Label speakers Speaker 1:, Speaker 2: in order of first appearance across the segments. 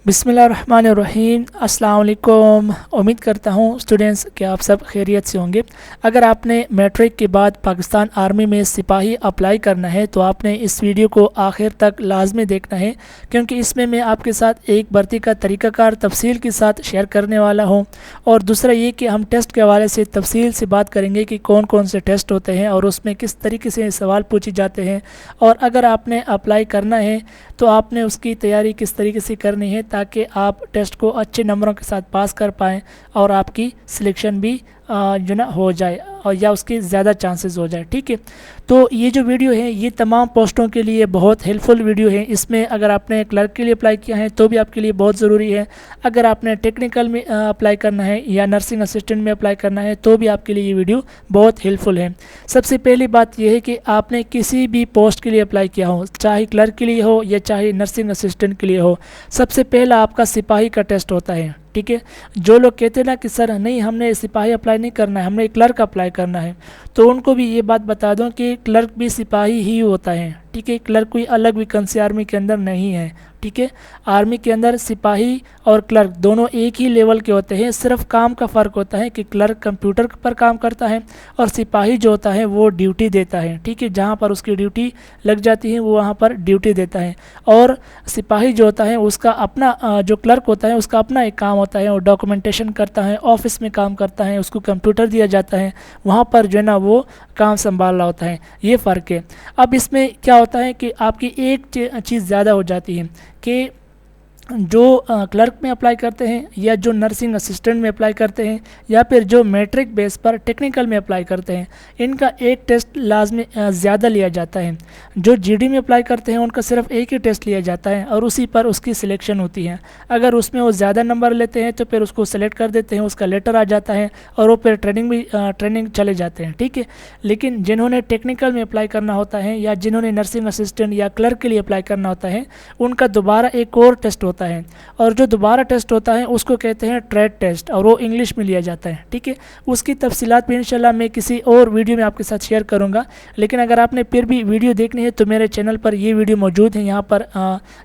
Speaker 1: बिस्मिल्लाहिर्रहमानिर्रहीम। अस्सलाम वालेकुम। उम्मीद करता हूँ स्टूडेंट्स कि आप सब खैरियत से होंगे। अगर आपने मैट्रिक के बाद पाकिस्तान आर्मी में सिपाही अप्लाई करना है तो आपने इस वीडियो को आखिर तक लाजमी देखना है, क्योंकि इसमें मैं आपके साथ एक भर्ती का तरीक़ाकार तफसील के साथ शेयर करने वाला हूँ। और दूसरा ये कि हम टेस्ट के हवाले से तफसील से बात करेंगे कि कौन कौन से टेस्ट होते हैं और उसमें किस तरीके से सवाल पूछे जाते हैं, और अगर आपने अप्लाई करना है तो आपने उसकी तैयारी किस तरीके से करनी है ताकि आप टेस्ट को अच्छे नंबरों के साथ पास कर पाएँ और आपकी सिलेक्शन भी जो ना हो जाए और या उसके ज़्यादा चांसेस हो जाए। ठीक है, तो ये जो वीडियो है ये तमाम पोस्टों के लिए बहुत हेल्पफुल वीडियो है। इसमें अगर आपने क्लर्क के लिए अप्लाई किया है तो भी आपके लिए बहुत ज़रूरी है। अगर आपने टेक्निकल में अप्लाई करना है या नर्सिंग असिस्टेंट में अप्लाई करना है तो भी आपके लिए ये वीडियो बहुत हेल्पफुल है। सबसे पहली बात यह है कि आपने किसी भी पोस्ट के लिए अप्लाई किया हो, चाहे क्लर्क के लिए हो या चाहे नर्सिंग असिस्टेंट के लिए हो, सबसे पहला आपका सिपाही का टेस्ट होता है। ठीक है, जो लोग कहते हैं ना कि सर नहीं हमने सिपाही अप्लाई नहीं करना है, हमने क्लर्क अप्लाई करना है, तो उनको भी ये बात बता दूं कि क्लर्क भी सिपाही ही होता है। ठीक है, क्लर्क कोई अलग वैकेंसी आर्मी के अंदर नहीं है। ठीक है, आर्मी के अंदर सिपाही और क्लर्क दोनों एक ही लेवल के होते हैं, सिर्फ काम का फ़र्क होता है कि क्लर्क कंप्यूटर पर काम करता है और सिपाही जो होता है वो ड्यूटी देता है। ठीक है, जहाँ पर उसकी ड्यूटी लग जाती है वो वहाँ पर ड्यूटी देता है। और सिपाही जो होता है उसका अपना जो क्लर्क होता है उसका अपना एक काम होता है, वो डॉक्यूमेंटेशन करता है, ऑफिस में काम करता है, उसको कंप्यूटर दिया जाता है, वहाँ पर जो है ना वो काम संभाल रहा होता है। ये फ़र्क है। अब इसमें क्या होता है कि आपकी एक चीज़ ज़्यादा हो जाती है कि जो क्लर्क में अप्लाई करते हैं या जो नर्सिंग असिस्टेंट में अप्लाई करते हैं या फिर जो मैट्रिक बेस पर टेक्निकल में अप्लाई करते हैं, इनका एक टेस्ट लाजमी ज़्यादा लिया जाता है। जो जीडी में अप्लाई करते हैं उनका सिर्फ एक ही टेस्ट लिया जाता है और उसी पर उसकी सिलेक्शन होती है। अगर उसमें वो ज़्यादा नंबर लेते हैं तो फिर उसको सेलेक्ट कर देते हैं, उसका लेटर आ जाता है और वो फिर ट्रेनिंग चले जाते हैं। ठीक है, लेकिन जिन्होंने टेक्निकल में अप्लाई करना होता है या जिन्होंने नर्सिंग असिस्टेंट या क्लर्क के लिए अप्लाई करना होता है, उनका दोबारा एक और टेस्ट होता है। और जो दोबारा टेस्ट होता है उसको कहते हैं ट्रेड टेस्ट और वो इंग्लिश में लिया जाता है। ठीक है, उसकी तफसीलात भी इंशाल्लाह मैं किसी और वीडियो में आपके साथ शेयर करूंगा। लेकिन अगर आपने फिर भी वीडियो देखनी है तो मेरे चैनल पर ये वीडियो मौजूद है, यहाँ पर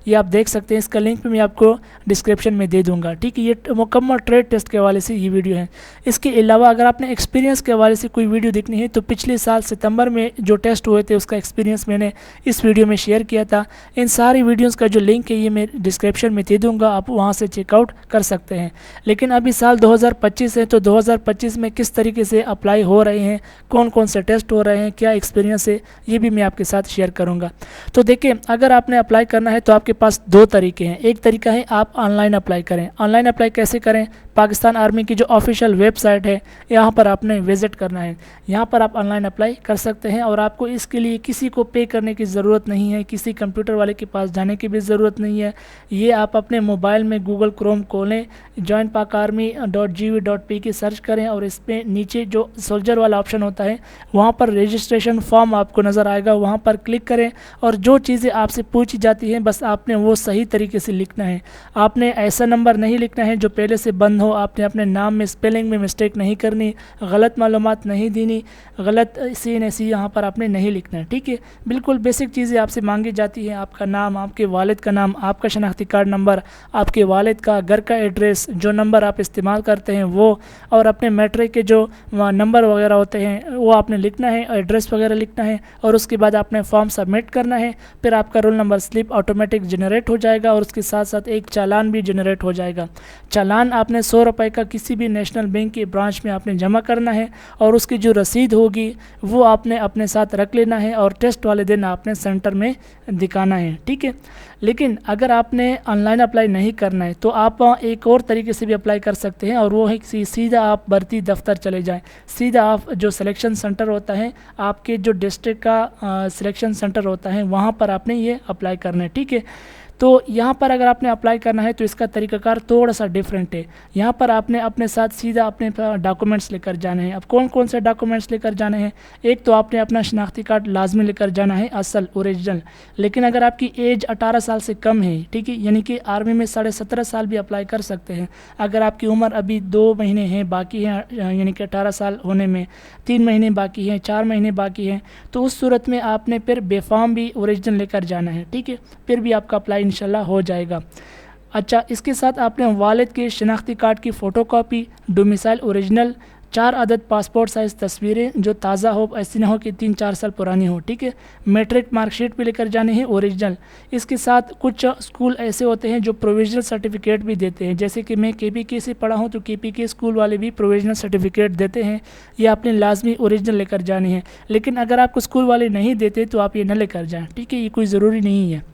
Speaker 1: ये आप देख सकते हैं। इसका लिंक भी मैं आपको डिस्क्रिप्शन में दे दूँगा। ठीक है, ये मुकम्मल ट्रेड टेस्ट के हवाले से ये वीडियो है। इसके अलावा अगर आपने एक्सपीरियंस के हवाले से कोई वीडियो देखनी है तो पिछले साल सितंबर में जो टेस्ट हुए थे उसका एक्सपीरियंस मैंने इस वीडियो में शेयर किया था। इन सारी वीडियोज़ का जो लिंक है ये मैं डिस्क्रिप्शन में दे दूंगा, आप वहां से चेकआउट कर सकते हैं। लेकिन अभी साल 2025 है तो 2025 में किस तरीके से अप्लाई हो रहे हैं, कौन कौन से टेस्ट हो रहे हैं, क्या एक्सपीरियंस है, ये भी मैं आपके साथ शेयर करूंगा। तो देखिए, अगर आपने अप्लाई करना है तो आपके पास दो तरीके हैं। एक तरीका है आप ऑनलाइन अप्लाई करें। ऑनलाइन अप्लाई कैसे करें? पाकिस्तान आर्मी की जो ऑफिशियल वेबसाइट है यहाँ पर आपने विज़िट करना है, यहाँ पर आप ऑनलाइन अप्लाई कर सकते हैं और आपको इसके लिए किसी को पे करने की ज़रूरत नहीं है, किसी कंप्यूटर वाले के पास जाने की भी ज़रूरत नहीं है। ये आप अपने मोबाइल में गूगल क्रोम खोलें, joinpakarmy.gov.p की सर्च करें और इस पर नीचे जो सोल्जर वाला ऑप्शन होता है वहाँ पर रजिस्ट्रेशन फॉर्म आपको नज़र आएगा, वहाँ पर क्लिक करें और जो चीज़ें आपसे पूछी जाती हैं बस आपने वो सही तरीके से लिखना है। आपने ऐसा नंबर नहीं लिखना है जो पहले से बंद हो, आपने अपने नाम में स्पेलिंग में मिस्टेक नहीं करनी, गलत मालूमात नहीं देनी, गलत सी यहाँ पर आपने नहीं लिखना है। ठीक है, बिल्कुल बेसिक चीज़ें आपसे मांगी जाती हैं, आपका नाम, आपके वालिद का नाम, आपका शनाख्ती कार्ड नंबर, आपके वालिद का घर का एड्रेस, जो नंबर आप इस्तेमाल करते हैं वो, और अपने मैट्रिक के जो नंबर वगैरह होते हैं वो आपने लिखना है, एड्रेस वगैरह लिखना है और उसके बाद आपने फॉर्म सबमिट करना है। फिर आपका roll number slip automatic generate हो जाएगा और उसके साथ साथ एक चालान भी जनरेट हो जाएगा। चालान आपने 100 रुपये का किसी भी नेशनल बैंक की ब्रांच में आपने जमा करना है और उसकी जो रसीद होगी वो आपने अपने साथ रख लेना है और टेस्ट वाले दिन आपने सेंटर में दिखाना है। ठीक है, लेकिन अगर आपने ऑनलाइन अप्लाई नहीं करना है तो आप एक और तरीके से भी अप्लाई कर सकते हैं और वो है कि सीधा आप भर्ती दफ्तर चले जाएं। सीधा आप जो सिलेक्शन सेंटर होता है आपके जो डिस्ट्रिक्ट का सिलेक्शन सेंटर होता है वहाँ पर आपने ये अप्लाई करना है। ठीक है, तो यहाँ पर अगर आपने अप्लाई करना है तो इसका तरीक़ाकार थोड़ा सा डिफरेंट है। यहाँ पर आपने अपने साथ सीधा अपने डॉक्यूमेंट्स लेकर जाने हैं। अब कौन कौन से डॉक्यूमेंट्स लेकर जाने हैं? एक तो आपने अपना शनाख्ती कार्ड लाजमी लेकर जाना है, असल ओरिजिनल। लेकिन अगर आपकी एज 18 साल से कम है, ठीक है, यानी कि आर्मी में 17.5 साल भी अप्लाई कर सकते हैं। अगर आपकी उम्र अभी 2 महीने हैं बाकी हैं, यानी कि 18 साल होने में 3 महीने बाकी हैं, 4 महीने बाकी हैं, तो उस सूरत में आपने फिर बेफार्म भी ओरिजिनल लेकर जाना है। ठीक है, फिर भी आपका अप्लाई इंशाल्लाह हो जाएगा। अच्छा, इसके साथ आपने वालिद के शनाख्ती कार्ड की फ़ोटोकॉपी, डोमिसाइल ओरिजिनल, 4 अदद पासपोर्ट साइज़ तस्वीरें जो ताज़ा हो, ऐसी ना हो कि 3-4 साल पुरानी हो, ठीक है। मैट्रिक मार्कशीट भी लेकर जानी है ओरिजिनल। इसके साथ कुछ स्कूल ऐसे होते हैं जो प्रोविजनल सर्टिफिकेट भी देते हैं, जैसे कि मैं KPK से पढ़ा हूँ तो KPK स्कूल वाले भी प्रोविजनल सर्टिफिकेट देते हैं, ये आपने लाजमी ओरिजिनल लेकर जानी है। लेकिन अगर आपको स्कूल वाले नहीं देते तो आप ये न लेकर जाएँ, ठीक है, ये कोई ज़रूरी नहीं है।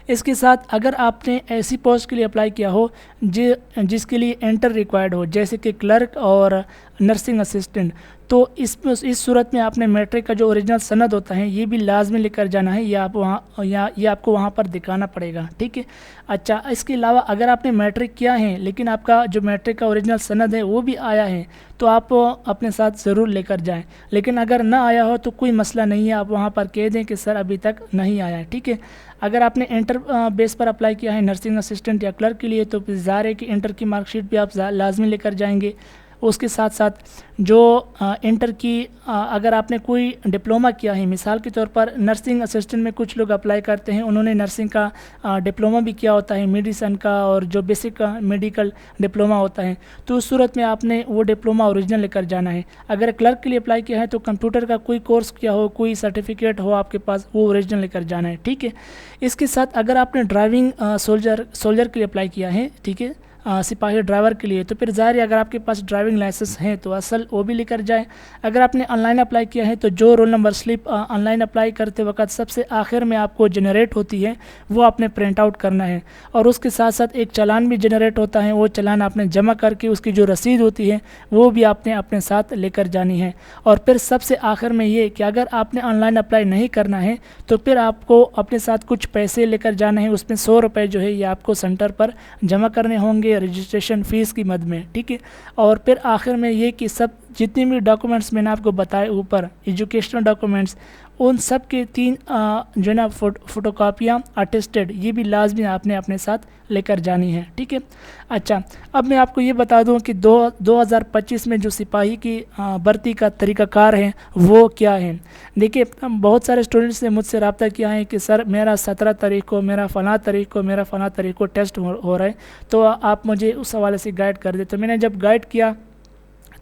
Speaker 1: इसके साथ अगर आपने ऐसी पोस्ट के लिए अप्लाई किया हो जिसके लिए इंटर रिक्वायर्ड हो, जैसे कि क्लर्क और नर्सिंग असिस्टेंट, तो इस सूरत में आपने मैट्रिक का जो ओरिजिनल सनद होता है ये भी लाजमी लेकर जाना है, ये आपको वहाँ पर दिखाना पड़ेगा, ठीक है। अच्छा, इसके अलावा अगर आपने मैट्रिक किया है लेकिन आपका जो मैट्रिक का ओरिजिनल सनद है वो भी आया है तो आप अपने साथ ज़रूर लेकर जाएं। लेकिन अगर ना आया हो तो कोई मसला नहीं है, आप वहाँ पर कह दें कि सर अभी तक नहीं आया है, ठीक है। अगर आपने इंटर बेस पर अप्लाई किया है नर्सिंग असिस्टेंट या क्लर्क के लिए तो ज़ाहिर है कि इंटर की मार्कशीट भी आप लाजमी लेकर जाएंगे। उसके साथ साथ जो इंटर की अगर आपने कोई डिप्लोमा किया है, मिसाल के तौर पर नर्सिंग असिस्टेंट में कुछ लोग अप्लाई करते हैं, उन्होंने नर्सिंग का डिप्लोमा भी किया होता है, मेडिसन का और जो बेसिक मेडिकल डिप्लोमा होता है, तो उस सूरत में आपने वो डिप्लोमा ओरिजिनल लेकर जाना है। अगर क्लर्क के लिए अप्लाई किया है तो कंप्यूटर का कोई कोर्स किया हो, कोई सर्टिफिकेट हो आपके पास, वो ओरिजिनल लेकर जाना है, ठीक है। इसके साथ अगर आपने ड्राइविंग सोल्जर के लिए अप्लाई किया है, ठीक है, सिपाही ड्राइवर के लिए, तो फिर ज़ाहिर है अगर आपके पास ड्राइविंग लाइसेंस है तो असल वो भी लेकर जाएं। अगर आपने ऑनलाइन अप्लाई किया है तो जो roll number slip online apply करते वक्त सबसे आखिर में आपको जनरेट होती है वो आपने प्रिंट आउट करना है, और उसके साथ साथ एक चालान भी जनरेट होता है, वो चालान आपने जमा करके उसकी जो रसीद होती है वो भी आपने अपने साथ लेकर जानी है। और फिर सबसे आखिर में ये कि अगर आपने ऑनलाइन अप्लाई नहीं करना है तो फिर आपको अपने साथ कुछ पैसे लेकर जाना है, उसमें 100 रुपये जो है ये आपको सेंटर पर जमा करने होंगे रजिस्ट्रेशन फ़ीस की मद में, ठीक है। और फिर आखिर में ये कि सब जितने भी डॉक्यूमेंट्स मैंने आपको बताए ऊपर, एजुकेशनल डॉक्यूमेंट्स, उन सब के 3 जो है ना फ़ोटोकॉपियाँ अटेस्टेड, ये भी लाजमी आपने अपने साथ लेकर जानी है, ठीक है। अच्छा, अब मैं आपको ये बता दूं कि 2025 में जो सिपाही की भर्ती का तरीक़ाकार है वो क्या है। देखिए, बहुत सारे स्टूडेंट्स ने मुझसे रब्ता किया है कि सर मेरा 17 तारीख को, मेरा फ़लाँ तारीख को टेस्ट हो रहा है, तो आप मुझे उस हवाले से गाइड कर दे। तो मैंने जब गाइड किया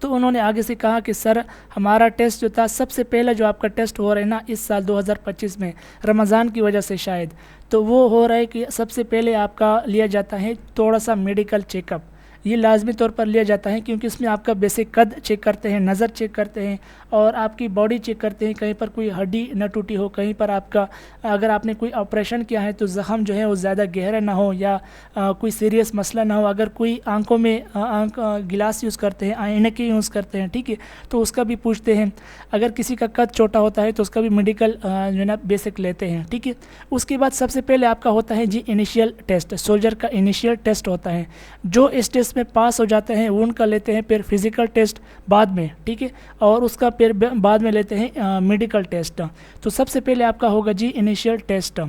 Speaker 1: तो उन्होंने आगे से कहा कि सर हमारा टेस्ट जो था, सबसे पहला जो आपका टेस्ट हो रहा है ना इस साल 2025 में, रमज़ान की वजह से शायद, तो वो हो रहा है कि सबसे पहले आपका लिया जाता है थोड़ा सा मेडिकल चेकअप। ये लाजमी तौर पर लिया जाता है क्योंकि इसमें आपका बेसिक कद चेक करते हैं, नज़र चेक करते हैं और आपकी बॉडी चेक करते हैं, कहीं पर कोई हड्डी न टूटी हो, कहीं पर आपका अगर आपने कोई ऑपरेशन किया है तो ज़ख़म जो है वो ज़्यादा गहरा ना हो या कोई सीरियस मसला ना हो। अगर कोई आंखों में गिलास यूज़ करते हैं, ऐनकें यूज़ करते हैं, ठीक है, तो उसका भी पूछते हैं। अगर किसी का कद छोटा होता है तो उसका भी मेडिकल जो है ना बेसिक लेते हैं, ठीक है। उसके बाद सबसे पहले आपका होता है जी इनिशियल टेस्ट, सोल्जर का इनिशियल टेस्ट होता है। जो इस टेस्ट में पास हो जाते हैं वो उनका लेते हैं फिर फिज़िकल टेस्ट बाद में, ठीक है, और उसका फिर बाद में लेते हैं मेडिकल टेस्ट। तो सबसे पहले आपका होगा जी इनिशियल टेस्ट।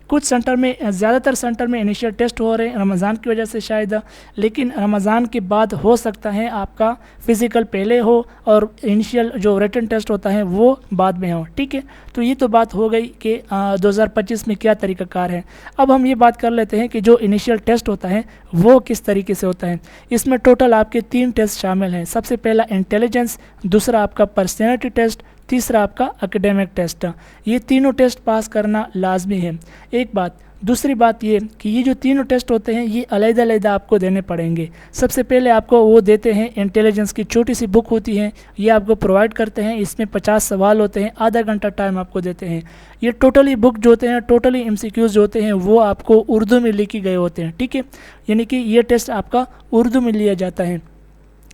Speaker 1: कुछ सेंटर में, ज़्यादातर सेंटर में इनिशियल टेस्ट हो रहे हैं रमज़ान की वजह से शायद, लेकिन रमज़ान के बाद हो सकता है आपका फ़िज़िकल पहले हो और इनिशियल जो रिटन टेस्ट होता है वो बाद में हो, ठीक है। तो ये तो बात हो गई कि 2025 में क्या तरीक़ाकार है। अब हम ये बात कर लेते हैं कि जो इनिशियल टेस्ट होता है वो किस तरीके से होता है। इसमें टोटल आपके 3 टेस्ट शामिल हैं। सबसे पहला इंटेलिजेंस, दूसरा आपका पर्सनैलिटी टेस्ट, तीसरा आपका एकेडमिक टेस्ट। ये तीनों टेस्ट पास करना लाजमी है। एक बात, दूसरी बात ये कि ये जो तीनों टेस्ट होते हैं ये अलग-अलग आपको देने पड़ेंगे। सबसे पहले आपको वो देते हैं, इंटेलिजेंस की छोटी सी बुक होती है, ये आपको प्रोवाइड करते हैं। इसमें 50 सवाल होते हैं, आधा घंटा टाइम आपको देते हैं। ये टोटली बुक जो होते हैं, टोटली MCQs जो होते हैं वो आपको उर्दू में लिखे गए होते हैं, ठीक है, यानी कि ये टेस्ट आपका उर्दू में लिया जाता है।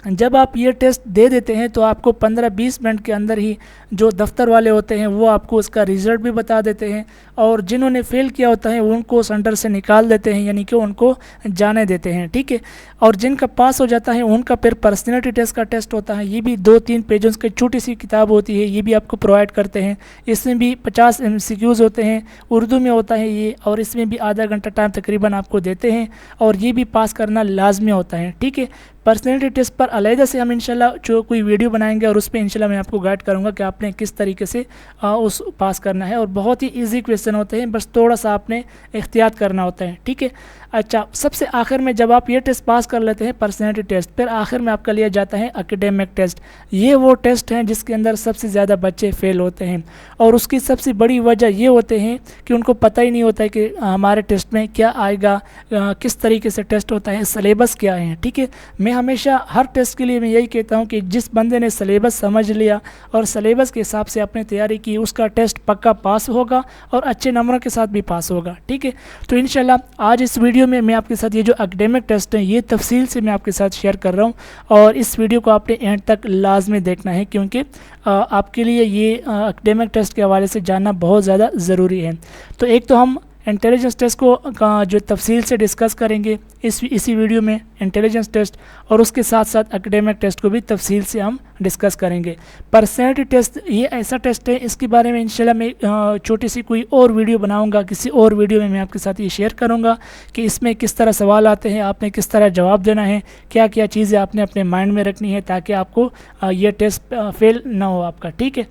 Speaker 1: जब आप ये टेस्ट दे देते हैं तो आपको 15-20 मिनट के अंदर ही जो दफ्तर वाले होते हैं वो आपको उसका रिज़ल्ट भी बता देते हैं, और जिन्होंने फ़ेल किया होता है उनको सेंटर से निकाल देते हैं, यानी कि उनको जाने देते हैं, ठीक है। और जिनका पास हो जाता है उनका फिर पर्सनैलिटी टेस्ट का टेस्ट होता है। ये भी 2-3 पेजों की छोटी सी किताब होती है, ये भी आपको प्रोवाइड करते हैं। इसमें भी 50 MCQs होते हैं, उर्दू में होता है ये, और इसमें भी आधा घंटा टाइम तकरीबन आपको देते हैं, और ये भी पास करना लाजमी होता है, ठीक है। पर्सनैलिटी टेस्ट पर अलहदा से हम इंशाल्लाह जो कोई वीडियो बनाएंगे और उस पर इंशाल्लाह मैं आपको गाइड करूँगा कि आपने किस तरीके से उस पास करना है। और बहुत ही ईजी क्वेश्चन होते हैं, बस थोड़ा सा आपने एहतियात करना होता है, ठीक है। अच्छा, सबसे आखिर में जब आप ये टेस्ट पास कर लेते हैं पर्सनैलिटी टेस्ट, फिर आखिर में आपका लिया जाता है एकेडमिक टेस्ट। ये वो टेस्ट हैं जिसके अंदर सबसे ज़्यादा बच्चे फेल होते हैं, और उसकी सबसे बड़ी वजह ये होते हैं कि उनको पता ही नहीं होता है कि हमारे टेस्ट में क्या आएगा, किस तरीके से टेस्ट होता है, सिलेबस क्या है, ठीक है। मैं हमेशा हर टेस्ट के लिए मैं यही कहता हूँ कि जिस बंदे ने सिलेबस समझ लिया और सिलेबस के हिसाब से अपनी तैयारी की, उसका टेस्ट पक्का पास होगा और अच्छे नंबरों के साथ भी पास होगा, ठीक है। तो इंशाल्लाह आज इस वीडियो में मैं आपके साथ ये जो एकेडमिक टेस्ट है ये तफसील से मैं आपके साथ शेयर कर रहा हूँ, और इस वीडियो को आपने एंड तक लाजमी देखना है, क्योंकि आपके लिए ये एकेडमिक टेस्ट के हवाले से जानना बहुत ज़्यादा ज़रूरी है। तो एक तो हम इंटेलिजेंस टेस्ट को जो तफसील से डिस्कस करेंगे इसी वीडियो में, इंटेलिजेंस टेस्ट, और उसके साथ साथ एकेडमिक टेस्ट को भी तफसील से हम डिस्कस करेंगे। पर्सनैलिटी टेस्ट ये ऐसा टेस्ट है, इसके बारे में इंशाल्लाह मैं छोटी सी कोई और वीडियो बनाऊंगा, किसी और वीडियो में मैं आपके साथ ये शेयर करूंगा कि इसमें किस तरह सवाल आते हैं, आपने किस तरह जवाब देना है, क्या क्या चीज़ें आपने अपने माइंड में रखनी है ताकि आपको ये टेस्ट फेल ना हो आपका, ठीक है।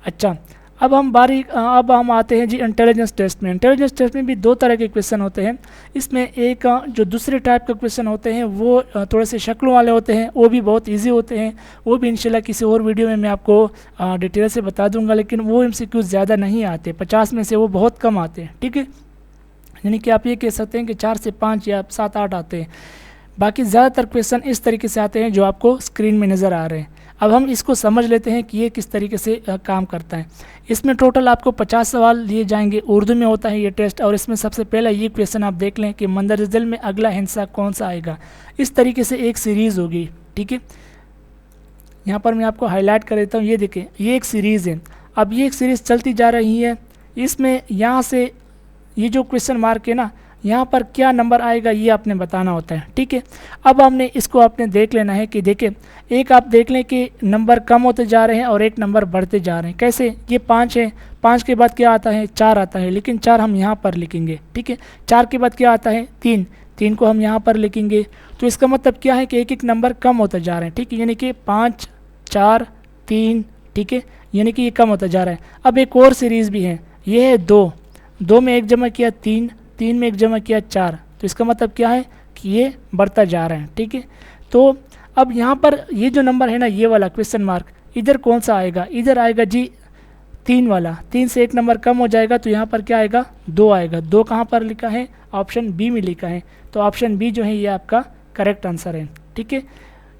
Speaker 1: अच्छा, अब हम आते हैं जी इंटेलिजेंस टेस्ट में। इंटेलिजेंस टेस्ट में भी दो तरह के क्वेश्चन होते हैं। इसमें एक जो दूसरे टाइप के क्वेश्चन होते हैं वो थोड़े से शक्लों वाले होते हैं, वो भी बहुत इजी होते हैं। वो भी इंशाल्लाह किसी और वीडियो में मैं आपको डिटेल से बता दूंगा, लेकिन वो MCQ ज़्यादा नहीं आते, 50 में से वो बहुत कम आते हैं, ठीक है। यानी कि आप ये कह सकते हैं कि 4 से 5 या 7-8 आते हैं। बाकी ज़्यादातर क्वेश्चन इस तरीके से आते हैं जो आपको स्क्रीन में नज़र आ रहे हैं। अब हम इसको समझ लेते हैं कि ये किस तरीके से काम करता है। इसमें टोटल आपको 50 सवाल दिए जाएंगे, उर्दू में होता है ये टेस्ट। और इसमें सबसे पहला ये क्वेश्चन आप देख लें कि मंदर दिल में अगला हिस्सा कौन सा आएगा। इस तरीके से एक सीरीज़ होगी, ठीक है। यहाँ पर मैं आपको हाईलाइट कर देता हूँ, ये देखें, ये एक सीरीज़ है। अब ये एक सीरीज़ चलती जा रही है, इसमें यहाँ से ये जो क्वेश्चन मार्क है ना, यहाँ पर क्या नंबर आएगा ये आपने बताना होता है, ठीक है। अब हमने इसको आपने देख लेना है कि देखें, एक आप देख लें कि नंबर कम होते जा रहे हैं और एक नंबर बढ़ते जा रहे हैं। कैसे? ये 5 है, 5 के बाद क्या आता है? 4 आता है, लेकिन 4 हम यहाँ पर लिखेंगे, ठीक है। 4 के बाद क्या आता है? 3, 3 को हम यहाँ पर लिखेंगे। तो इसका मतलब क्या है कि एक एक नंबर कम होते जा रहे हैं, ठीक है। यानी कि 5, 4, 3, ठीक है, यानी कि ये कम होता जा रहा है। अब एक और सीरीज़ भी है, ये है 2, 2 में 1 जमा किया 3, 3 में 1 जमा किया 4। तो इसका मतलब क्या है कि ये बढ़ता जा रहा है, ठीक है। तो अब यहाँ पर ये जो नंबर है ना, ये वाला क्वेश्चन मार्क, इधर कौन सा आएगा? इधर आएगा जी 3 वाला। 3 से एक नंबर कम हो जाएगा तो यहाँ पर क्या आएगा? 2 आएगा। 2 कहाँ पर लिखा है? ऑप्शन बी में लिखा है। तो ऑप्शन बी जो है ये आपका करेक्ट आंसर है, ठीक है।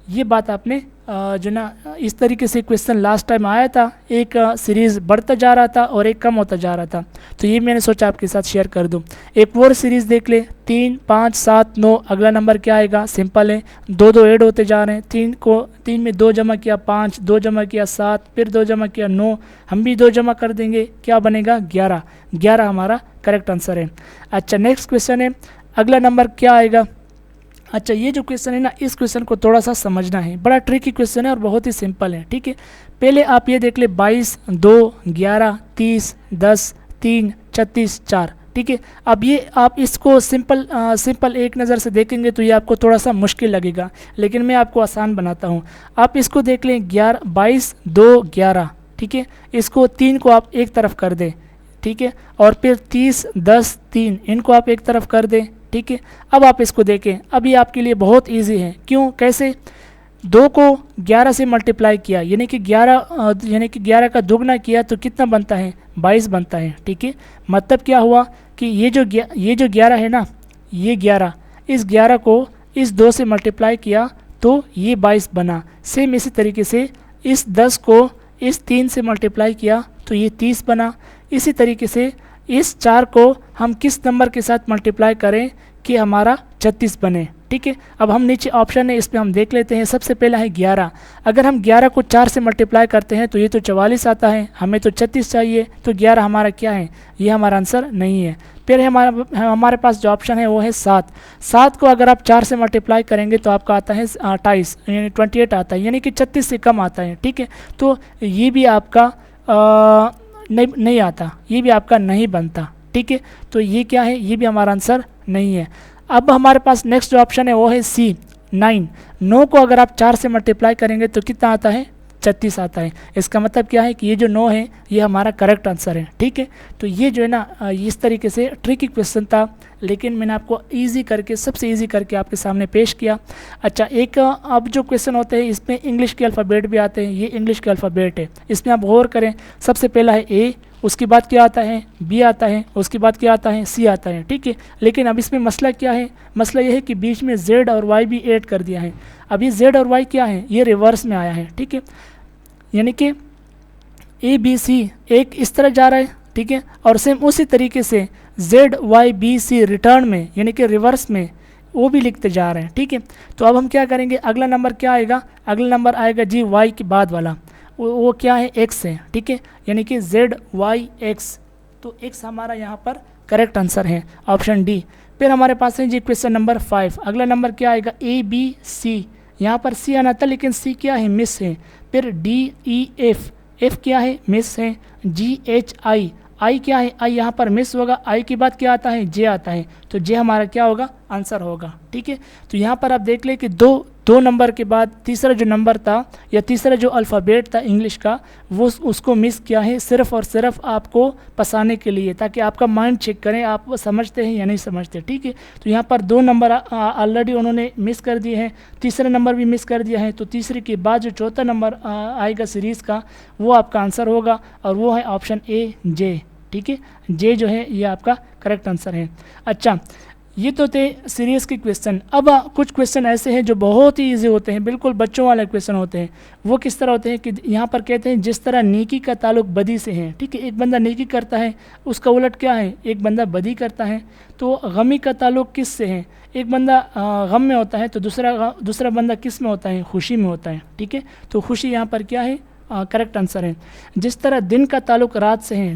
Speaker 1: ये बात आपने जो ना इस तरीके से क्वेश्चन लास्ट टाइम आया था, एक सीरीज़ बढ़ता जा रहा था और एक कम होता जा रहा था। तो ये मैंने सोचा आपके साथ शेयर कर दूं। एक और सीरीज़ देख ले, 3, 5, 7, 9, अगला नंबर क्या आएगा? सिंपल है, 2 ऐड होते जा रहे हैं। 3 में 2 जमा किया 5, 2 जमा किया 7, फिर 2 जमा किया 9, हम भी 2 जमा कर देंगे, क्या बनेगा? 11। 11 हमारा करेक्ट आंसर है। अच्छा, नेक्स्ट क्वेश्चन है, अगला नंबर क्या आएगा? अच्छा, ये जो क्वेश्चन है ना, इस क्वेश्चन को थोड़ा सा समझना है, बड़ा ट्रिकी क्वेश्चन है और बहुत ही सिंपल है, ठीक है। पहले आप ये देख ले, 22, 2, 11, 30, 10, 3, 36, 4, ठीक है। अब ये आप इसको सिंपल एक नज़र से देखेंगे तो ये आपको थोड़ा सा मुश्किल लगेगा, लेकिन मैं आपको आसान बनाता हूँ। आप इसको देख लें, 22, 2, 11, ठीक है। इसको 3 को आप एक तरफ कर दें, ठीक है, और फिर 30, 10, 3, इनको आप एक तरफ कर दें, ठीक है। अब आप इसको देखें, अब ये आपके लिए बहुत इजी है। क्यों? कैसे? 2 को 11 से मल्टीप्लाई किया, यानी कि 11 का दुगना किया तो कितना बनता है? 22 बनता है, ठीक है। मतलब क्या हुआ कि ये जो 11 है ना, ये 11, इस 11 को इस 2 से मल्टीप्लाई किया तो ये 22 बना। सेम इसी तरीके से इस 10 को इस 3 से मल्टीप्लाई किया तो ये 30 बना। इसी तरीके से इस 4 को हम किस नंबर के साथ मल्टीप्लाई करें कि हमारा 36 बने, ठीक है। अब हम नीचे ऑप्शन है, इसमें हम देख लेते हैं। सबसे पहला है 11। अगर हम 11 को 4 से मल्टीप्लाई करते हैं तो ये तो 44 आता है, हमें तो 36 चाहिए, तो 11 हमारा क्या है? ये हमारा आंसर नहीं है। फिर हमारे पास जो ऑप्शन है वो है 7। 7 को अगर आप 4 से मल्टीप्लाई करेंगे तो आपका आता है 28, यानी 28 आता है, यानी कि 36 से कम आता है, ठीक है। तो ये भी आपका नहीं आता, ये भी आपका नहीं बनता, ठीक है। तो ये क्या है? ये भी हमारा आंसर नहीं है। अब हमारे पास नेक्स्ट जो ऑप्शन है वो है सी, 9। 9 को अगर आप 4 से मल्टीप्लाई करेंगे तो कितना आता है, 36 आता है। इसका मतलब क्या है कि ये जो 9 है ये हमारा करेक्ट आंसर है। ठीक है, तो ये जो है ना इस तरीके से ट्रिकी क्वेश्चन था, लेकिन मैंने आपको इजी करके, सबसे इजी करके आपके सामने पेश किया। अच्छा, एक अब जो क्वेश्चन होते हैं इसमें इंग्लिश के अल्फ़ाबेट भी आते हैं। ये इंग्लिश के अल्फ़ाबेट है, इसमें आप गौर करें। सबसे पहला है ए, उसके बाद क्या आता है, बी आता है, उसके बाद क्या आता है, सी आता है। ठीक है, लेकिन अब इसमें मसला क्या है, मसला ये है कि बीच में जेड और वाई भी ऐड कर दिया है। अब ये जेड और वाई क्या है, ये रिवर्स में आया है। ठीक है, यानी कि ए बी सी एक इस तरह जा रहा है। ठीक है, और सेम उसी तरीके से Z Y B C return में यानी कि रिवर्स में वो भी लिखते जा रहे हैं। ठीक है, तो अब हम क्या करेंगे, अगला नंबर क्या आएगा, अगला नंबर आएगा जी वाई के बाद वाला, वो क्या है, एक्स है। ठीक है, यानी कि जेड वाई एक्स, तो एक्स हमारा यहाँ पर करेक्ट आंसर है, ऑप्शन डी। फिर हमारे पास है जी क्वेश्चन नंबर 5। अगला नंबर क्या आएगा, ए बी सी, यहाँ पर सी आना था लेकिन सी क्या है, मिस है। फिर डी ई एफ, एफ क्या है, मिस है। जी एच आई, आई क्या है, आई यहाँ पर मिस होगा। आई के बाद क्या आता है, जे आता है, तो जे हमारा क्या होगा, आंसर होगा। ठीक है, तो यहाँ पर आप देख लें कि दो नंबर के बाद तीसरा जो नंबर था या तीसरा जो अल्फ़ाबेट था इंग्लिश का, वो उसको मिस किया है सिर्फ़ और सिर्फ आपको फंसाने के लिए, ताकि आपका माइंड चेक करें आप वो समझते हैं या नहीं समझते। ठीक है, तो यहाँ पर 2 नंबर ऑलरेडी उन्होंने मिस कर दिए हैं, तीसरा नंबर भी मिस कर दिया है, तो तीसरे के बाद जो चौथा नंबर आएगा सीरीज़ का वो आपका आंसर होगा, और वो है ऑप्शन ए जे। ठीक है, जे जो है ये आपका करेक्ट आंसर है। अच्छा, ये तो थे सीरीज़ के क्वेश्चन। अब कुछ क्वेश्चन ऐसे हैं जो बहुत ही इजी होते हैं, बिल्कुल बच्चों वाले क्वेश्चन होते हैं। वो किस तरह होते हैं कि यहाँ पर कहते हैं जिस तरह नेकी का ताल्लुक बदी से है। ठीक है, एक बंदा नेकी करता है, उसका उलट क्या है, एक बंदा बदी करता है। तो गमी का ताल्लुक किस से है, एक बंदा गम में होता है तो दूसरा बंदा किस में होता है, खुशी में होता है। ठीक है, तो खुशी यहाँ पर क्या है, करेक्ट आंसर है। जिस तरह दिन का ताल्लुक रात से है,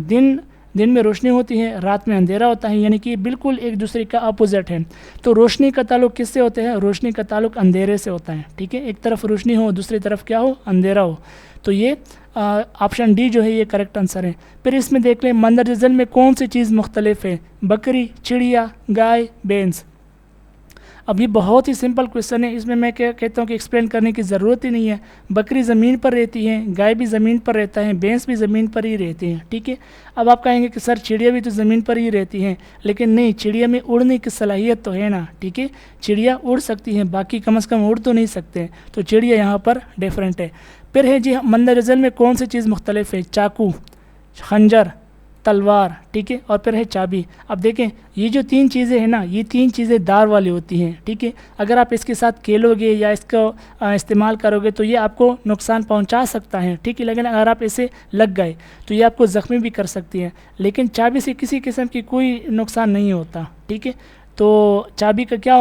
Speaker 1: दिन में रोशनी होती है, रात में अंधेरा होता है, यानी कि बिल्कुल एक दूसरे का अपोजिट है। तो रोशनी का ताल्लुक किससे होता है, रोशनी का ताल्लुक अंधेरे से होता है। ठीक है, एक तरफ रोशनी हो, दूसरी तरफ क्या हो, अंधेरा हो। तो ये ऑप्शन डी जो है ये करेक्ट आंसर है। फिर इसमें देख लें मंदरजल में कौन सी चीज़ मुख्तलिफ है, बकरी, चिड़िया, गाय, बेंस। अब ये बहुत ही सिंपल क्वेश्चन है, इसमें मैं क्या कहता हूँ कि एक्सप्लेन करने की ज़रूरत ही नहीं है। बकरी ज़मीन पर रहती है, गाय भी ज़मीन पर रहता है, भैंस भी ज़मीन पर ही रहती हैं। ठीक है, अब आप कहेंगे कि सर चिड़िया भी तो ज़मीन पर ही रहती हैं, लेकिन नहीं, चिड़िया में उड़ने की सलाहियत तो है ना। ठीक है, चिड़िया उड़ सकती हैं, बाकी कम से कम उड़ तो नहीं सकते, तो चिड़िया यहाँ पर डिफरेंट है। फिर है जी मंदरजल में कौन सी चीज़ मुख्तलिफ है, चाकू, खंजर, तलवार। ठीक है, और फिर है चाबी। अब देखें ये जो 3 चीज़ें हैं ना, ये 3 चीज़ें दार वाली होती हैं। ठीक है, अगर आप इसके साथ खेलोगे या इसको इस्तेमाल करोगे तो ये आपको नुकसान पहुंचा सकता है। ठीक है, लेकिन अगर आप इसे लग गए तो ये आपको ज़ख्मी भी कर सकती है, लेकिन चाबी से किसी किस्म की कोई नुकसान नहीं होता। ठीक है, तो चाबी का क्या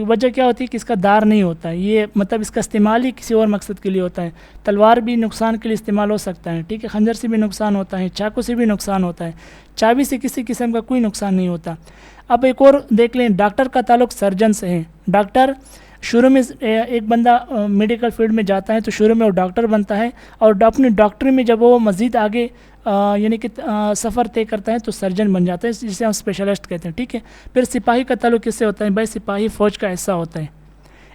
Speaker 1: वजह क्या होती है कि इसका दार नहीं होता है, ये मतलब इसका इस्तेमाल ही किसी और मकसद के लिए होता है। तलवार भी नुकसान के लिए इस्तेमाल हो सकता है। ठीक है, खंजर से भी नुकसान होता है, चाकू से भी नुकसान होता है, चाबी से किसी किस्म का कोई नुकसान नहीं होता। अब एक और देख लें, डॉक्टर का ताल्लुक सर्जन से है। डॉक्टर शुरू में एक बंदा मेडिकल फील्ड में जाता है तो शुरू में वो डॉक्टर बनता है, और अपनी डॉक्टरी में जब वो मज़ीद आगे यानी कि सफ़र तय करता है तो सर्जन बन जाता है, जिसे हम स्पेशलिस्ट कहते हैं। ठीक है, फिर सिपाही का ताल्लुक किससे होता है, भाई सिपाही फ़ौज का हिस्सा होता है।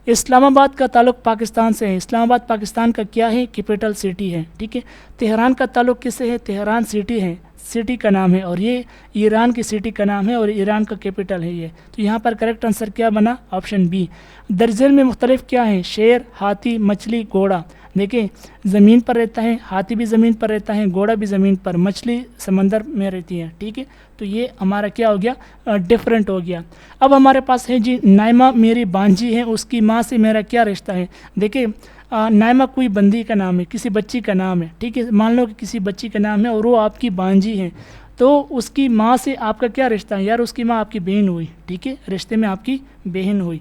Speaker 1: इस्लामाबाद का ताल्लुक पाकिस्तान से है। इस्लामाबाद पाकिस्तान का क्या है, कैपिटल सिटी है। ठीक है, तेहरान का ताल्लुक किससे है, तेहरान सिटी है, सिटी का नाम है, और ये ईरान की सिटी का नाम है और ईरान का कैपिटल है ये। तो यहाँ पर करेक्ट आंसर क्या बना, ऑप्शन बी। दरजेल में मुख्तलिफ क्या है, शेर, हाथी, मछली, घोड़ा। देखिए ज़मीन पर रहता है, हाथी भी ज़मीन पर रहता है, घोड़ा भी ज़मीन पर, मछली समंदर में रहती है। ठीक है, तो ये हमारा क्या हो गया, डिफरेंट हो गया। अब हमारे पास है जी नाइमा मेरी बांझी है, उसकी माँ से मेरा क्या रिश्ता है। देखिए नाइमा कोई बंदी का नाम है, किसी बच्ची का नाम है। ठीक है, मान लो कि किसी बच्ची का नाम है और वो आपकी बांझी है, तो उसकी माँ से आपका क्या रिश्ता है, यार उसकी माँ आपकी बहन हुई। ठीक है, रिश्ते में आपकी बहन हुई।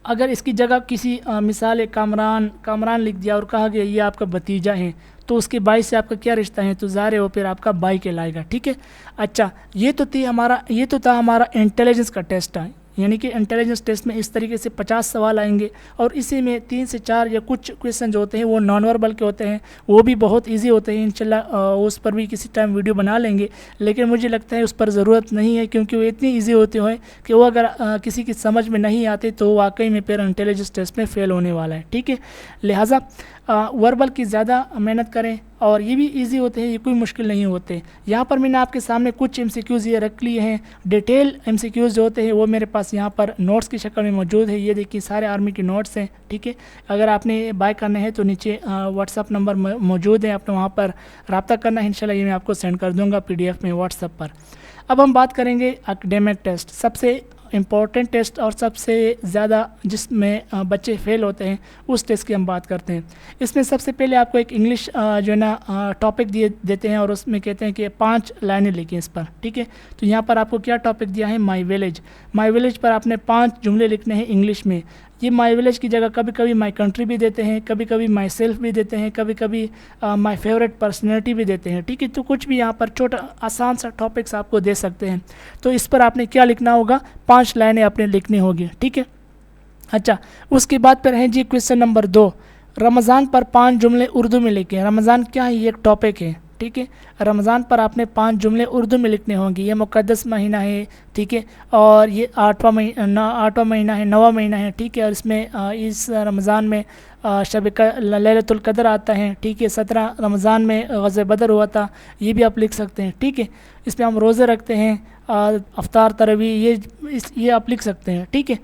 Speaker 1: अगर इसकी जगह किसी मिसाल कामरान लिख दिया और कहा गया ये आपका भतीजा है, तो उसके भाई से आपका क्या रिश्ता है, तो ज़ाहिर है वो फिर आपका भाई कहलाएगा। ठीक है, अच्छा ये तो था हमारा इंटेलिजेंस का टेस्ट है। यानी कि इंटेलिजेंस टेस्ट में इस तरीके से 50 सवाल आएंगे और इसी में 3 से 4 या कुछ क्वेश्चन जो होते हैं वो नॉन वर्बल के होते हैं, वो भी बहुत ईजी होते हैं। इंशाल्लाह उस पर भी किसी टाइम वीडियो बना लेंगे, लेकिन मुझे लगता है उस पर ज़रूरत नहीं है, क्योंकि वो इतनी ईजी होते हैं कि वो अगर किसी की समझ में नहीं आते तो वाकई में फिर इंटेलिजेंस टेस्ट में फ़ेल होने वाला है। ठीक है, लिहाजा वर्बल की ज़्यादा मेहनत करें और ये भी इजी होते हैं, ये कोई मुश्किल नहीं होते। यहाँ पर मैंने आपके सामने कुछ MCQs ये रख लिए हैं। डिटेल MCQs जो होते हैं वो मेरे पास यहाँ पर नोट्स की शक्ल में मौजूद है। ये देखिए सारे आर्मी के नोट्स हैं। ठीक है, अगर आपने बाय करने हैं तो नीचे व्हाट्सअप नंबर मौजूद है, आपने वहाँ पर रब्ता करना है। इंशाल्लाह ये मैं आपको सेंड कर दूँगा PDF में व्हाट्सअप पर। अब हम बात करेंगे एकेडमिक टेस्ट, सबसे इम्पॉर्टेंट टेस्ट और सबसे ज़्यादा जिसमें बच्चे फेल होते हैं उस टेस्ट की हम बात करते हैं। इसमें सबसे पहले आपको एक इंग्लिश जो है ना टॉपिक दिए देते हैं और उसमें कहते हैं कि 5 लाइनें लिखें इस पर। ठीक है, तो यहाँ पर आपको क्या टॉपिक दिया है, माई विलेज। माई विलेज पर आपने 5 जुमले लिखने हैं इंग्लिश में। ये माई विलेज की जगह कभी कभी माई कंट्री भी देते हैं, कभी कभी माई सेल्फ भी देते हैं, कभी कभी माई फेवरेट पर्सनैलिटी भी देते हैं। ठीक है, तो कुछ भी यहाँ पर छोटा आसान सा टॉपिक्स आपको दे सकते हैं। तो इस पर आपने क्या लिखना होगा, 5 लाइनें आपने लिखनी होगी। ठीक है, अच्छा उसके बाद पर है जी क्वेश्चन नंबर 2, रमज़ान पर 5 जुमले उर्दू में लिखें। रमज़ान क्या है, ये एक टॉपिक है। ठीक है, रमज़ान पर आपने 5 जुमले उर्दू में लिखने होंगे। ये मुक़द्दस महीना है, ठीक है, और ये 8वां महीना है, 9वां महीना है। ठीक है, और इसमें इस रमज़ान में लैलतुल क़द्र आता है। ठीक है, 17 रमज़ान में ग़ज़वे बदर हुआ था, ये भी आप लिख सकते हैं। ठीक है, इसमें हम रोज़े रखते हैं, अफ्तार तरावी, ये आप लिख सकते हैं। ठीक है,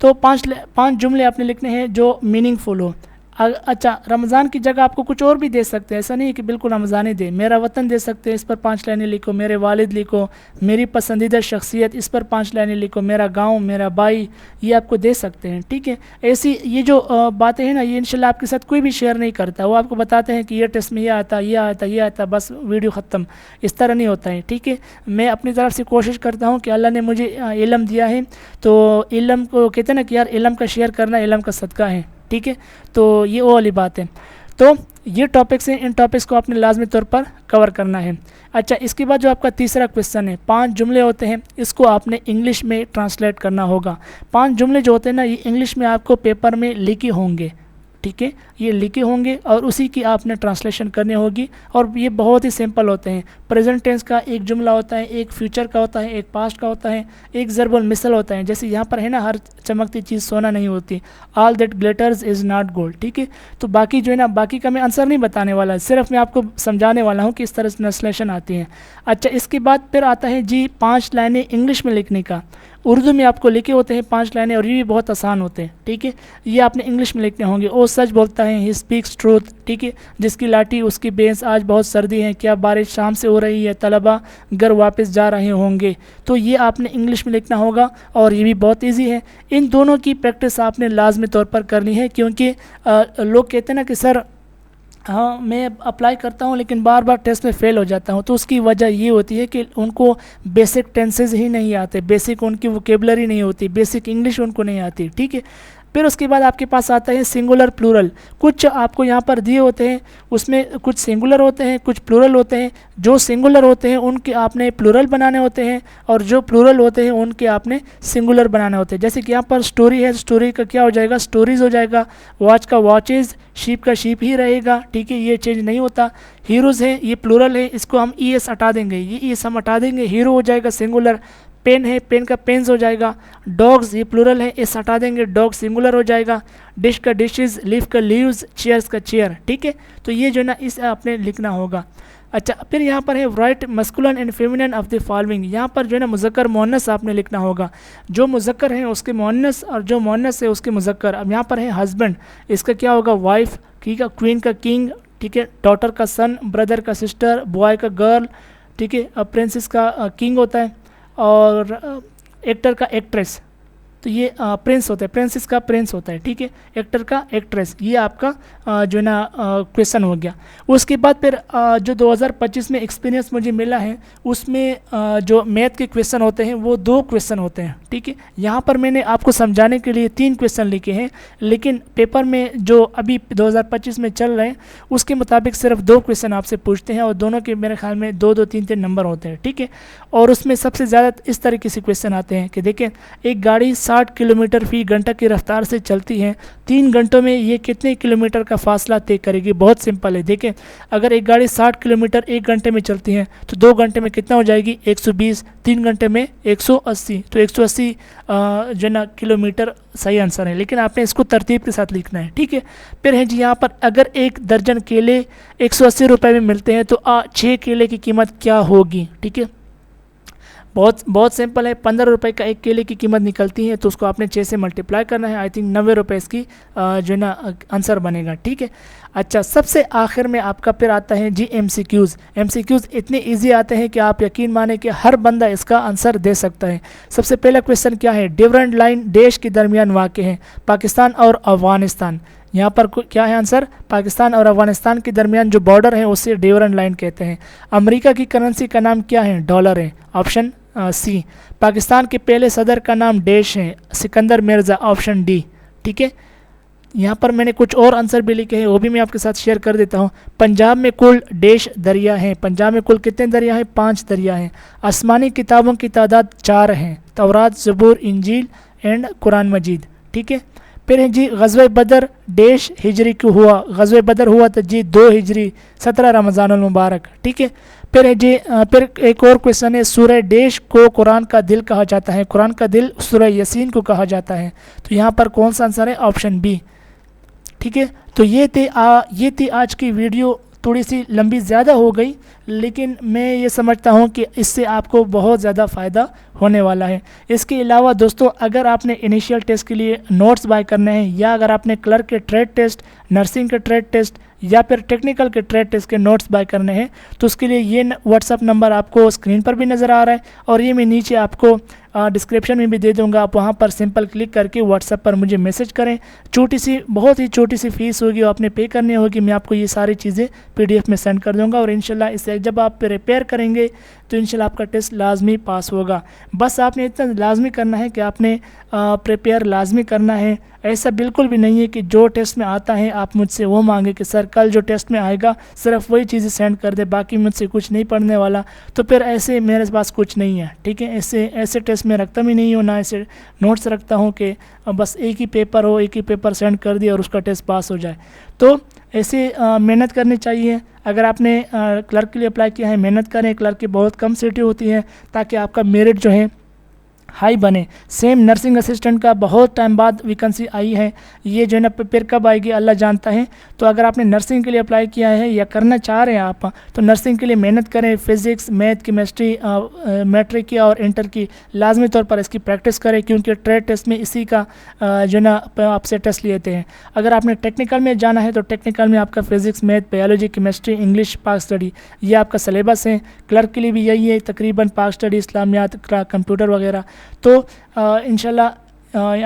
Speaker 1: तो 5 जुमले आपने लिखने हैं जो मीनिंगफुल हो। अच्छा, रमज़ान की जगह आपको कुछ और भी दे सकते हैं, ऐसा नहीं है कि बिल्कुल रमज़ान ही दे। मेरा वतन दे सकते हैं, इस पर 5 लाइनें लिखो। मेरे वालिद लिखो। मेरी पसंदीदा शख्सियत, इस पर 5 लाइनें लिखो। मेरा गांव, मेरा भाई, ये आपको दे सकते हैं। ठीक है, ऐसी ये जो बातें हैं ना, ये इंशाल्लाह आपके साथ कोई भी शेयर नहीं करता। वो आपको बताते हैं कि ये टेस्ट में ये आता, ये आता, ये आता, बस वीडियो ख़त्म। इस तरह नहीं होता है। ठीक है, मैं अपनी तरफ से कोशिश करता हूँ कि अल्लाह ने मुझे इल्म दिया है, तो इल्म को कहते हैं ना कि यार इल्म का शेयर करना इल्म का सदका है। ठीक है, तो ये वो वाली बात है। तो ये टॉपिक्स हैं, इन टॉपिक्स को आपने लाजमी तौर पर कवर करना है। अच्छा, इसके बाद जो आपका तीसरा क्वेश्चन है, 5 जुमले होते हैं, इसको आपने इंग्लिश में ट्रांसलेट करना होगा। 5 जुमले जो होते हैं ना, ये इंग्लिश में आपको पेपर में लिखे होंगे। ठीक है, ये लिखे होंगे और उसी की आपने ट्रांसलेशन करनी होगी। और ये बहुत ही सिंपल होते हैं। प्रेजेंट टेंस का एक जुमला होता है, एक फ्यूचर का होता है, एक पास्ट का होता है, एक ज़र्बुल मिसल होता है। जैसे यहाँ पर है ना, हर चमकती चीज़ सोना नहीं होती, all that glitters is not gold. ठीक है, तो बाकी जो है ना, बाकी का मैं आंसर नहीं बताने वाला, सिर्फ मैं आपको समझाने वाला हूँ कि इस तरह से ट्रांसलेशन आती है। अच्छा, इसके बाद फिर आता है जी 5 लाइनें इंग्लिश में लिखने का। उर्दू में आपको लिखे होते हैं 5 लाइनें और ये भी बहुत आसान होते हैं। ठीक है, ये आपने इंग्लिश में लिखने होंगे। ओ सच बोलता है, ही स्पीक्स ट्रूथ। ठीक है, जिसकी लाठी उसकी बेंस, आज बहुत सर्दी है, क्या बारिश शाम से हो रही है, तलबा घर वापस जा रहे होंगे। तो ये आपने इंग्लिश में लिखना होगा और ये भी बहुत ईजी है। इन दोनों की प्रैक्टिस आपने लाजमी तौर पर करनी है, क्योंकि लोग कहते हैं ना कि सर हाँ मैं अप्लाई करता हूँ लेकिन बार बार टेस्ट में फ़ेल हो जाता हूँ। तो उसकी वजह ये होती है कि उनको बेसिक टेंसेज ही नहीं आते, बेसिक उनकी वोकेबलरी नहीं होती, बेसिक इंग्लिश उनको नहीं आती। ठीक है, फिर उसके बाद आपके पास आता है सिंगुलर प्लूरल। कुछ आपको यहाँ पर दिए होते हैं, उसमें कुछ सिंगुलर होते हैं, कुछ प्लूरल होते हैं। जो सिंगुलर होते हैं उनके आपने प्लूरल बनाने होते हैं और जो प्लूरल होते हैं उनके आपने सिंगुलर बनाने होते हैं। जैसे कि यहाँ पर स्टोरी है, स्टोरी का क्या हो जाएगा, स्टोरीज़ हो जाएगा। वॉच का वॉचेज़, शीप का शीप ही रहेगा। ठीक है, ये चेंज नहीं होता। हीरोज़ है, ये प्लूरल है, इसको हम ES हटा देंगे, ये ES हम हटा देंगे, हीरो हो जाएगा सिंगुलर। पेन है, पेन का पेन्स हो जाएगा। डॉग्स, ये प्लूरल है, इस हटा देंगे, डॉग सिंगुलर हो जाएगा। डिश का डिशेस, लीफ का लीव्स, चेयर्स का चेयर। ठीक है, तो ये जो है ना इस आपने लिखना होगा। अच्छा, फिर यहाँ पर है right masculine and feminine of the following. यहाँ पर जो है ना मुज़क्कर मुअन्नस आपने लिखना होगा। जो मुज़क्कर है उसके मुअन्नस और जो मुअन्नस है उसके मुज़क्कर। अब यहाँ पर है हस्बैंड, इसका क्या होगा वाइफ। ठीक है, क्वीन का किंग। ठीक है, डॉटर का सन, ब्रदर का सिस्टर, बॉय का गर्ल। ठीक है, प्रिंसेस का किंग होता है और एक्टर का एक्ट्रेस। तो ये प्रिंस होता है, प्रिंस इसका प्रिंस होता है, ठीक है, एक्टर का एक्ट्रेस। ये आपका जो है ना क्वेश्चन हो गया। उसके बाद फिर जो 2025 में एक्सपीरियंस मुझे मिला है उसमें जो मैथ के क्वेश्चन होते हैं वो 2 क्वेश्चन होते हैं, ठीक है। यहाँ पर मैंने आपको समझाने के लिए 3 क्वेश्चन लिखे हैं, लेकिन पेपर में जो अभी 2025 में चल रहे हैं उसके मुताबिक सिर्फ 2 क्वेश्चन आपसे पूछते हैं और दोनों के मेरे ख्याल में 2-2 3-3 नंबर होते हैं, ठीक है। और उसमें सबसे ज़्यादा इस तरीके से क्वेश्चन आते हैं कि देखें, एक गाड़ी 60 किलोमीटर फी घंटा की रफ्तार से चलती है, 3 घंटों में ये कितने किलोमीटर का फासला तय करेगी। बहुत सिंपल है, देखें अगर एक गाड़ी 60 किलोमीटर 1 घंटे में चलती है तो 2 घंटे में कितना हो जाएगी 120, 3 घंटे में 180, तो 180 जो ना किलोमीटर सही आंसर है, लेकिन आपने इसको तरतीब के साथ लिखना है, ठीक है। फिर है जी यहाँ पर अगर 1 दर्जन केले 180 रुपये में मिलते हैं तो 6 केले की कीमत क्या होगी, ठीक है। बहुत सिंपल है, 15 रुपये का 1 केले की कीमत निकलती है तो उसको आपने 6 से मल्टीप्लाई करना है। आई थिंक 90 रुपये इसकी जो है ना आंसर बनेगा, ठीक है। अच्छा, सबसे आखिर में आपका फिर आता है जी MCQs। MCQs इतने इजी आते हैं कि आप यकीन माने कि हर बंदा इसका आंसर दे सकता है। सबसे पहला क्वेश्चन क्या है, डिफरेंट लाइन देश के दरमियान वाक़ है, पाकिस्तान और अफगानिस्तान। यहाँ पर क्या है आंसर, पाकिस्तान और अफगानिस्तान के दरमियान जो बॉर्डर है उसे डिफरेंट लाइन कहते हैं। अमेरिका की करेंसी का नाम क्या है, डॉलर है, ऑप्शन सी। पाकिस्तान के पहले सदर का नाम डैश है, सिकंदर मिर्ज़ा, ऑप्शन डी, ठीक है। यहाँ पर मैंने कुछ और आंसर भी लिखे हैं, वो भी मैं आपके साथ शेयर कर देता हूँ। पंजाब में कुल डैश दरिया हैं, पंजाब में कुल कितने दरिया हैं, 5 दरिया हैं। आसमानी किताबों की तादाद 4 हैं, तौरात, ज़बूर, इंजील एंड कुरान मजीद, ठीक है। फिर है जी ग़ज़वे बदर डैश हिजरी को हुआ, ग़ज़वे बदर हुआ तो जी 2 हिजरी 17 रमज़ानुल मुबारक, ठीक है। फिर है जी फिर एक और क्वेश्चन है, सूरह डैश को कुरान का दिल कहा जाता है, कुरान का दिल सूरह यासीन को कहा जाता है, तो यहाँ पर कौन सा आंसर है, ऑप्शन बी, ठीक है। तो ये थी आज की वीडियो, थोड़ी सी लंबी ज़्यादा हो गई, लेकिन मैं ये समझता हूँ कि इससे आपको बहुत ज़्यादा फ़ायदा होने वाला है। इसके अलावा दोस्तों, अगर आपने इनिशियल टेस्ट के लिए नोट्स बाय करने हैं या अगर आपने क्लर्क के ट्रेड टेस्ट, नर्सिंग के ट्रेड टेस्ट या फिर टेक्निकल के ट्रेड टेस्ट के नोट्स बाय करने हैं तो उसके लिए ये व्हाट्सअप नंबर आपको स्क्रीन पर भी नज़र आ रहा है और ये मैं नीचे आपको डिस्क्रिप्शन में भी दे दूंगा। आप वहाँ पर सिंपल क्लिक करके व्हाट्सएप पर मुझे मैसेज करें। छोटी सी, बहुत ही छोटी सी फ़ीस होगी, वो आपने पे करनी होगी। मैं आपको ये सारी चीज़ें PDF में सेंड कर दूंगा और इंशाल्लाह इसे जब आप प्रिपेयर करेंगे तो इंशाल्लाह आपका टेस्ट लाजमी पास होगा। बस आपने इतना लाजमी करना है कि आपने प्रिपेयर लाजमी करना है। ऐसा बिल्कुल भी नहीं है कि जो टेस्ट में आता है आप मुझसे वो मांगे कि सर कल जो टेस्ट में आएगा सिर्फ वही चीज़ें सेंड कर दे, बाकी मुझसे कुछ नहीं पढ़ने वाला, तो फिर ऐसे मेरे पास कुछ नहीं है, ठीक है। ऐसे टेस्ट में रखता भी नहीं हूँ, ना ऐसे नोट्स रखता हूँ कि बस एक ही पेपर हो, एक ही पेपर सेंड कर दिया और उसका टेस्ट पास हो जाए। तो ऐसे मेहनत करनी चाहिए। अगर आपने क्लर्क के लिए अप्लाई किया है, मेहनत करें। क्लर्क की बहुत कम सीटें होती हैं ताकि आपका मेरिट जो है हाई बने। सेम नर्सिंग असिस्टेंट का बहुत टाइम बाद वैकेंसी आई है, ये जो है ना फिर कब आएगी अल्लाह जानता है। तो अगर आपने नर्सिंग के लिए अप्लाई किया है या करना चाह रहे हैं आप, तो नर्सिंग के लिए मेहनत करें। फिज़िक्स, मैथ, केमिस्ट्री, मैट्रिक की और इंटर की लाजमी तौर पर इसकी प्रैक्टिस करें, क्योंकि ट्रेड टेस्ट में इसी का जो ना आपसे टेस्ट लेते हैं। अगर आपने टेक्निकल में जाना है तो टेक्निकल में आपका physics, math, biology, chemistry, English, पाक स्टडी, ये आपका सिलेबस है। क्लर्क के लिए भी यही है तकरीबन, पाक स्टडी, इस्लामियात, कंप्यूटर वगैरह। तो इंशाल्लाह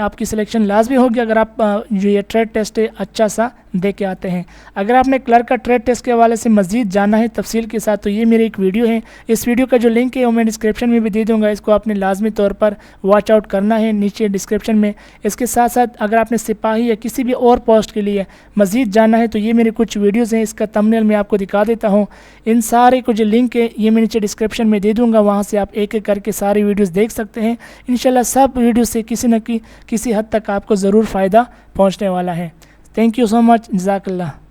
Speaker 1: आपकी सिलेक्शन लाजमी होगी अगर आप जो ये ट्रेड टेस्ट है अच्छा सा दे के आते हैं। अगर आपने क्लर्क का ट्रेड टेस्ट के हवाले से मज़ीद जानना है तफसील के साथ, तो ये मेरी एक वीडियो है। इस वीडियो का जो लिंक है वो मैं डिस्क्रिप्शन में भी दे दूंगा, इसको आपने लाजमी तौर पर वॉच आउट करना है नीचे डिस्क्रिप्शन में। इसके साथ साथ अगर आपने सिपाही या किसी भी और पोस्ट के लिए मज़ीद जानना है तो ये मेरी कुछ वीडियोज़ हैं, इसका थंबनेल मैं आपको दिखा देता हूँ। इन सारे को जो लिंक है ये मैं नीचे डिस्क्रिप्शन में दे दूँगा, वहाँ से आप एक एक करके सारी वीडियोज़ देख सकते हैं। इंशाल्लाह सब वीडियो से किसी न किसी हद तक आपको ज़रूर फ़ायदा पहुँचने वाला है। थैंक यू सो मच, जज़ाकल्लाह।